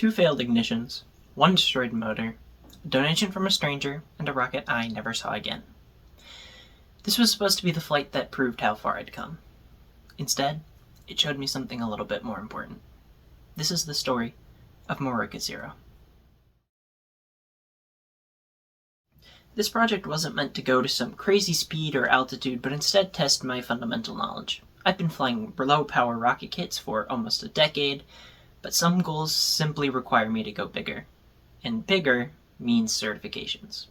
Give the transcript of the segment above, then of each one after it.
2 failed ignitions, 1 destroyed motor, a donation from a stranger, and a rocket I never saw again. This was supposed to be the flight that proved how far I'd come. Instead, it showed me something a little bit more important. This is the story of Moroaică 0. This project wasn't meant to go to some crazy speed or altitude, but instead test my fundamental knowledge. I've been flying low-power rocket kits for almost a decade, but some goals simply require me to go bigger. And bigger means certifications.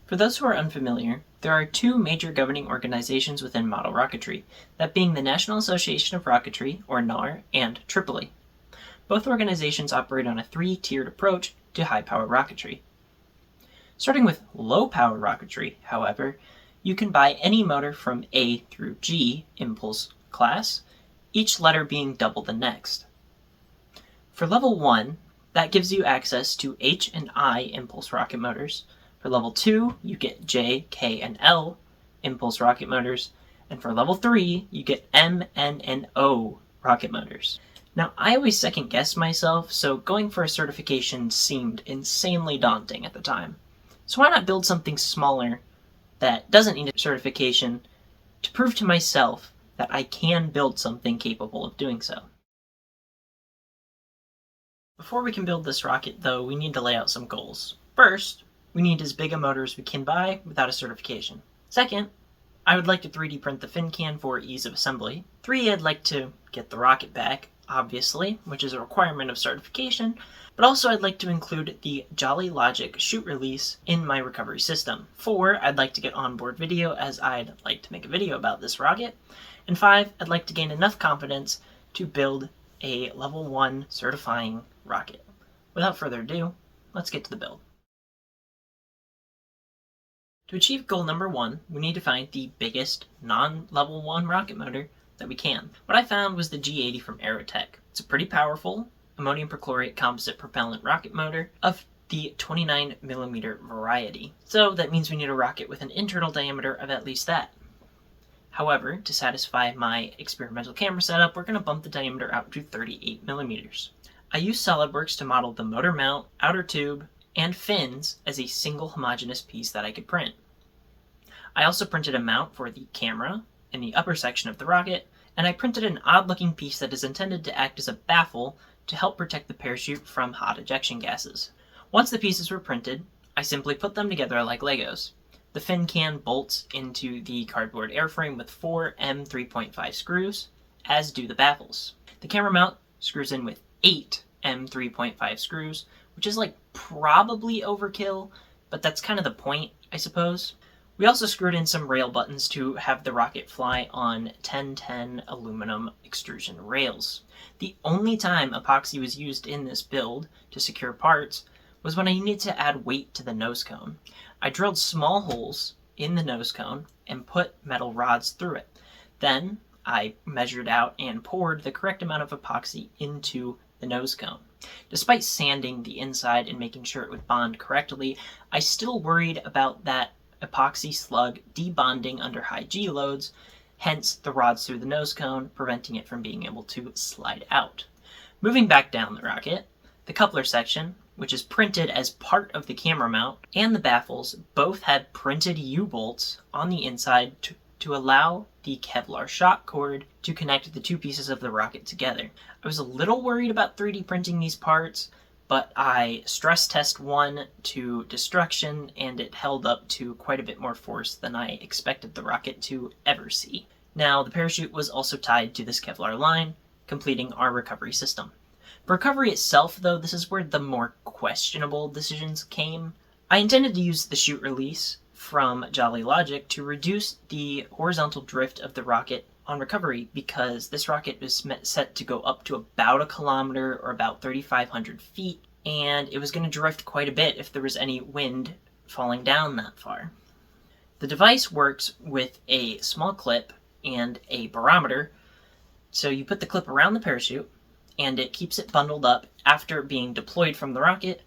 For those who are unfamiliar, there are 2 major governing organizations within model rocketry, that being the National Association of Rocketry, or NAR, and Tripoli. Both organizations operate on a 3-tiered approach to high-power rocketry. Starting with low-power rocketry, however, you can buy any motor from A through G impulse class, each letter being double the next. For level 1, that gives you access to H and I impulse rocket motors. For level 2, you get J, K, and L impulse rocket motors, and for level 3, you get M, N, and O rocket motors. Now, I always second-guess myself, so going for a certification seemed insanely daunting at the time. So why not build something smaller that doesn't need a certification to prove to myself that I can build something capable of doing so? Before we can build this rocket, though, we need to lay out some goals. First, we need as big a motor as we can buy without a certification. Second, I would like to 3D print the fin can for ease of assembly. 3, I'd like to get the rocket back, obviously, which is a requirement of certification, but also I'd like to include the Jolly Logic shoot release in my recovery system. 4, I'd like to get onboard video, as I'd like to make a video about this rocket. And 5, I'd like to gain enough confidence to build a level 1 certifying rocket. Without further ado, let's get to the build. To achieve goal number 1, we need to find the biggest non-level 1 rocket motor that we can. What I found was the G80 from Aerotech. It's a pretty powerful ammonium perchlorate composite propellant rocket motor of the 29mm variety. So that means we need a rocket with an internal diameter of at least that. However, to satisfy my experimental camera setup, we're going to bump the diameter out to 38mm. I used SolidWorks to model the motor mount, outer tube, and fins as a single homogeneous piece that I could print. I also printed a mount for the camera in the upper section of the rocket, and I printed an odd-looking piece that is intended to act as a baffle to help protect the parachute from hot ejection gases. Once the pieces were printed, I simply put them together like Legos. The fin can bolts into the cardboard airframe with 4 M3.5 screws, as do the baffles. The camera mount screws in with 8 M3.5 screws, which is like probably overkill, but that's kind of the point, I suppose. We also screwed in some rail buttons to have the rocket fly on 1010 aluminum extrusion rails. The only time epoxy was used in this build to secure parts was when I needed to add weight to the nose cone. I drilled small holes in the nose cone and put metal rods through it. Then I measured out and poured the correct amount of epoxy into the nose cone. Despite sanding the inside and making sure it would bond correctly, I still worried about that epoxy slug debonding under high G loads, hence the rods through the nose cone, preventing it from being able to slide out. Moving back down the rocket, the coupler section, which is printed as part of the camera mount, and the baffles both had printed U-bolts on the inside to allow the Kevlar shock cord to connect the 2 pieces of the rocket together. I was a little worried about 3D printing these parts, but I stress test 1 to destruction, and it held up to quite a bit more force than I expected the rocket to ever see. Now, the parachute was also tied to this Kevlar line, completing our recovery system. For recovery itself, though, this is where the more questionable decisions came. I intended to use the chute release from Jolly Logic to reduce the horizontal drift of the rocket on recovery, because this rocket was set to go up to about 1 kilometer or about 3,500 feet, and it was going to drift quite a bit if there was any wind falling down that far. The device works with a small clip and a barometer, so you put the clip around the parachute, and it keeps it bundled up after being deployed from the rocket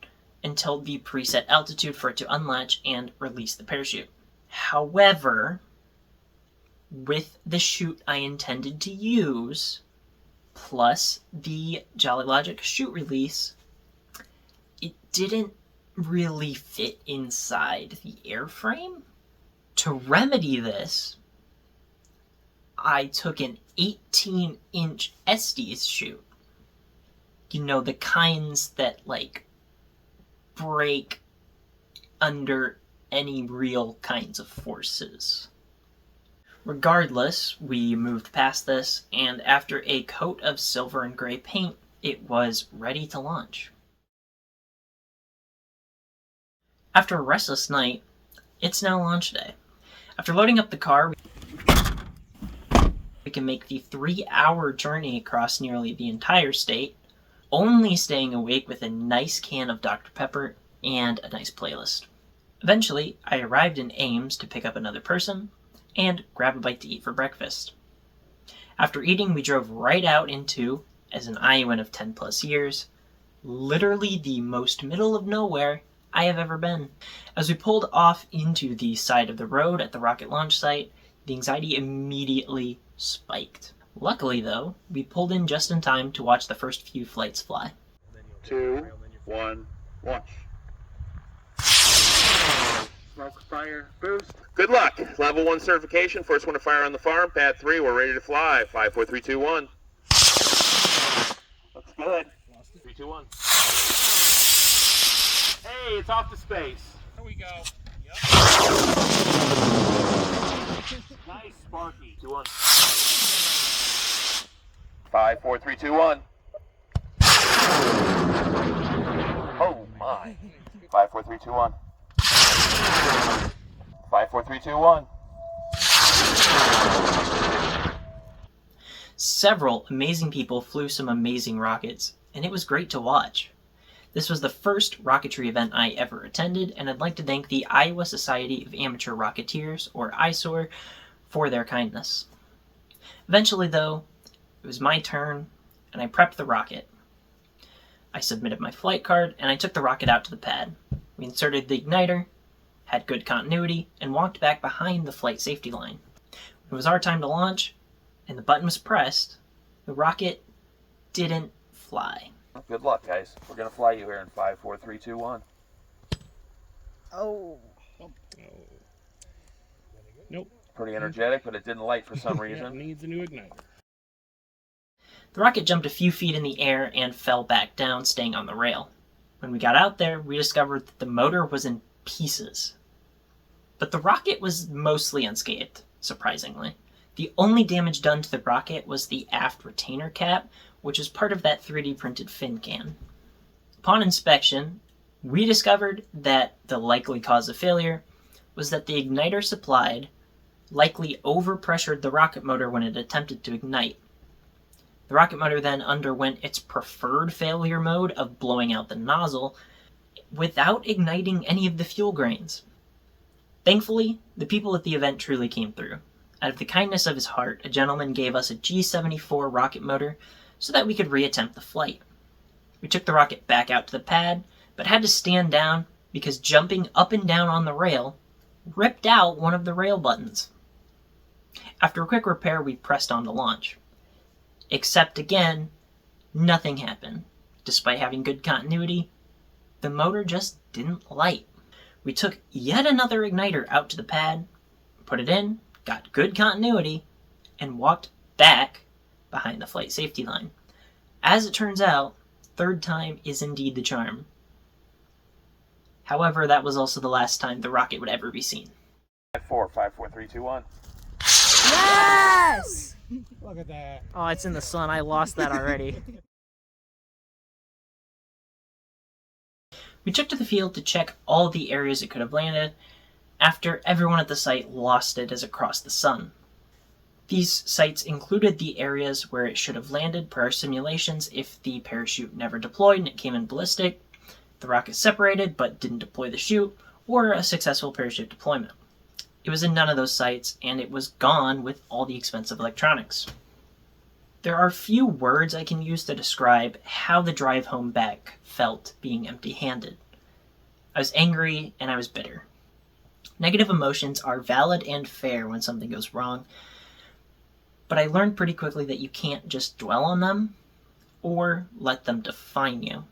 until the preset altitude for it to unlatch and release the parachute. However, with the chute I intended to use, plus the Jolly Logic chute release, didn't really fit inside the airframe. To remedy this, I took an 18-inch Estes chute. You know, the kinds that, like, break under any real kinds of forces. Regardless, we moved past this, and after a coat of silver and gray paint, it was ready to launch. After a restless night, it's now launch day. After loading up the car, we can make the 3-hour journey across nearly the entire state, only staying awake with a nice can of Dr. Pepper and a nice playlist. Eventually, I arrived in Ames to pick up another person and grab a bite to eat for breakfast. After eating, we drove right out into, as an Iowan of 10 plus years, literally the most middle of nowhere I have ever been. As we pulled off into the side of the road at the rocket launch site, the anxiety immediately spiked. Luckily, though, we pulled in just in time to watch the first few flights fly. 2, 1, launch. Smoke, fire, boost. Good luck. Level 1 certification. First one to fire on the farm. Pad 3, we're ready to fly. 5, 4, 3, 2, 1. Looks good. 3, 2, 1. Hey, it's off to space. There we go. Yep. Nice, Sparky. 2, 1. 5, 4, 3, 2, 1. Oh my. 5, 4, 3, 2, 1. 5, 4, 3, 2, 1. Several amazing people flew some amazing rockets, and it was great to watch. This was the first rocketry event I ever attended, and I'd like to thank the Iowa Society of Amateur Rocketeers, or ISOAR, for their kindness. Eventually, though, it was my turn, and I prepped the rocket. I submitted my flight card, and I took the rocket out to the pad. We inserted the igniter, had good continuity, and walked back behind the flight safety line. When it was our time to launch, and the button was pressed, the rocket didn't fly. Good luck, guys. We're going to fly you here in 5, 4, 3, 2, 1. Oh. Nope. Pretty energetic, but it didn't light for some reason. Needs a new igniter. The rocket jumped a few feet in the air and fell back down, staying on the rail. When we got out there, we discovered that the motor was in pieces. But the rocket was mostly unscathed, surprisingly. The only damage done to the rocket was the aft retainer cap, which is part of that 3D printed fin can. Upon inspection, we discovered that the likely cause of failure was that the igniter supplied likely overpressured the rocket motor when it attempted to ignite. The rocket motor then underwent its preferred failure mode of blowing out the nozzle without igniting any of the fuel grains. Thankfully, the people at the event truly came through. Out of the kindness of his heart, a gentleman gave us a G-74 rocket motor so that we could reattempt the flight. We took the rocket back out to the pad, but had to stand down because jumping up and down on the rail ripped out one of the rail buttons. After a quick repair, we pressed on to launch. Except again, nothing happened. Despite having good continuity, the motor just didn't light. We took yet another igniter out to the pad, put it in, got good continuity, and walked back behind the flight safety line. As it turns out, third time is indeed the charm. However, that was also the last time the rocket would ever be seen. 5, 4, 3, 2, 1. Yes! Look at that. Oh, it's in the sun. I lost that already. We took to the field to check all the areas it could have landed, after everyone at the site lost it as it crossed the sun. These sites included the areas where it should have landed per our simulations if the parachute never deployed and it came in ballistic, the rocket separated but didn't deploy the chute, or a successful parachute deployment. It was in none of those sites, and it was gone with all the expensive electronics. There are few words I can use to describe how the drive home back felt being empty-handed. I was angry and I was bitter. Negative emotions are valid and fair when something goes wrong, but I learned pretty quickly that you can't just dwell on them or let them define you.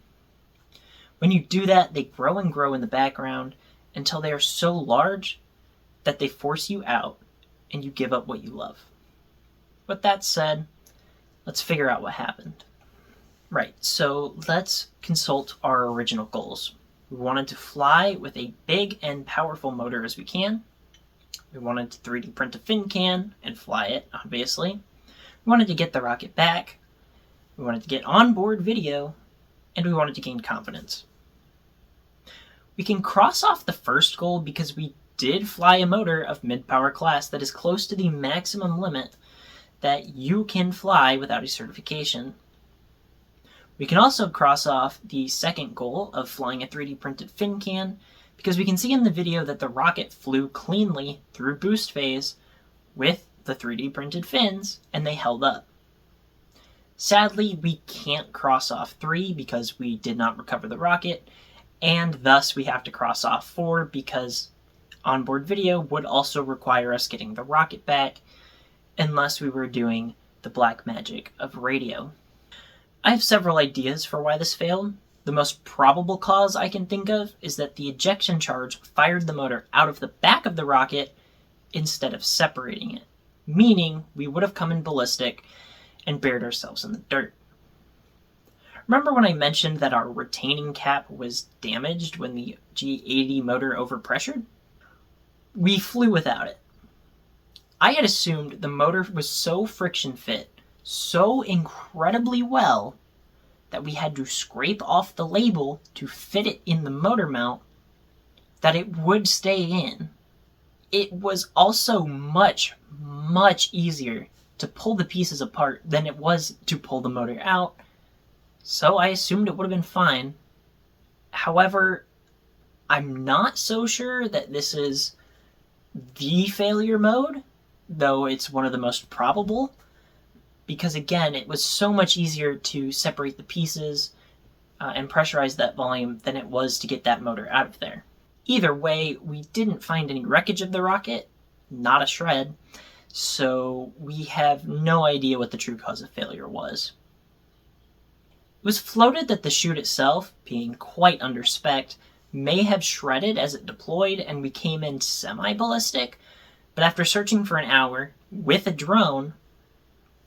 When you do that, they grow and grow in the background until they are so large that they force you out and you give up what you love. With that said, let's figure out what happened. Right, so let's consult our original goals. We wanted to fly with a big and powerful motor as we can. We wanted to 3D print a fin can and fly it, obviously. We wanted to get the rocket back. We wanted to get onboard video. And we wanted to gain confidence. We can cross off the first goal because we did fly a motor of mid-power class that is close to the maximum limit that you can fly without a certification. We can also cross off the second goal of flying a 3D printed fin can because we can see in the video that the rocket flew cleanly through boost phase with the 3D printed fins and they held up. Sadly, we can't cross off 3 because we did not recover the rocket, and thus we have to cross off 4 because onboard video would also require us getting the rocket back unless we were doing the black magic of radio. I have several ideas for why this failed. The most probable cause I can think of is that the ejection charge fired the motor out of the back of the rocket instead of separating it, meaning we would have come in ballistic and buried ourselves in the dirt. Remember when I mentioned that our retaining cap was damaged when the G80 motor overpressured? We flew without it. I had assumed the motor was so friction fit so incredibly well that we had to scrape off the label to fit it in the motor mount that it would stay in. It was also much easier to pull the pieces apart than it was to pull the motor out, so I assumed it would have been fine. However, I'm not so sure that this is the failure mode, though it's one of the most probable, because again, it was so much easier to separate the pieces and pressurize that volume than it was to get that motor out of there. Either way, we didn't find any wreckage of the rocket, not a shred, so we have no idea what the true cause of failure was. It was floated that the chute itself, being quite under spec, may have shredded as it deployed and we came in semi-ballistic, but after searching for an hour with a drone,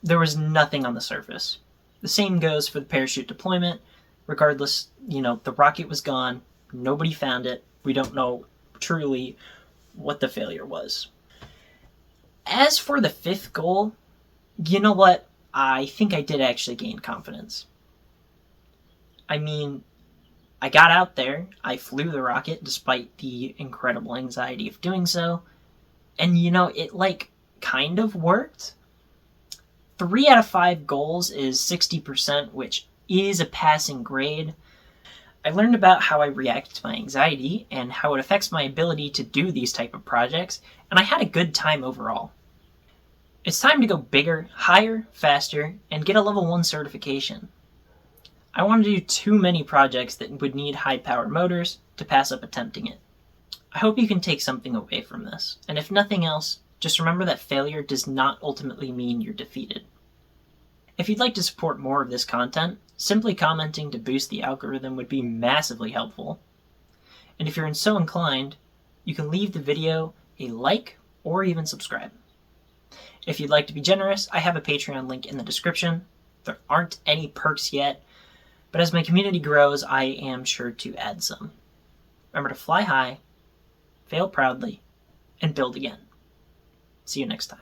there was nothing on the surface. The same goes for the parachute deployment. Regardless, the rocket was gone, nobody found it, we don't know truly what the failure was. As for the fifth goal, you know what? I think I did actually gain confidence. I mean, I got out there, I flew the rocket despite the incredible anxiety of doing so, and it kind of worked. 3 out of 5 goals is 60%, which is a passing grade. I learned about how I react to my anxiety and how it affects my ability to do these type of projects, and I had a good time overall. It's time to go bigger, higher, faster, and get a level 1 certification. I want to do too many projects that would need high-power motors to pass up attempting it. I hope you can take something away from this, and if nothing else, just remember that failure does not ultimately mean you're defeated. If you'd like to support more of this content, simply commenting to boost the algorithm would be massively helpful. And if you're so inclined, you can leave the video a like or even subscribe. If you'd like to be generous, I have a Patreon link in the description. There aren't any perks yet, but as my community grows, I am sure to add some. Remember to fly high, fail proudly, and build again. See you next time.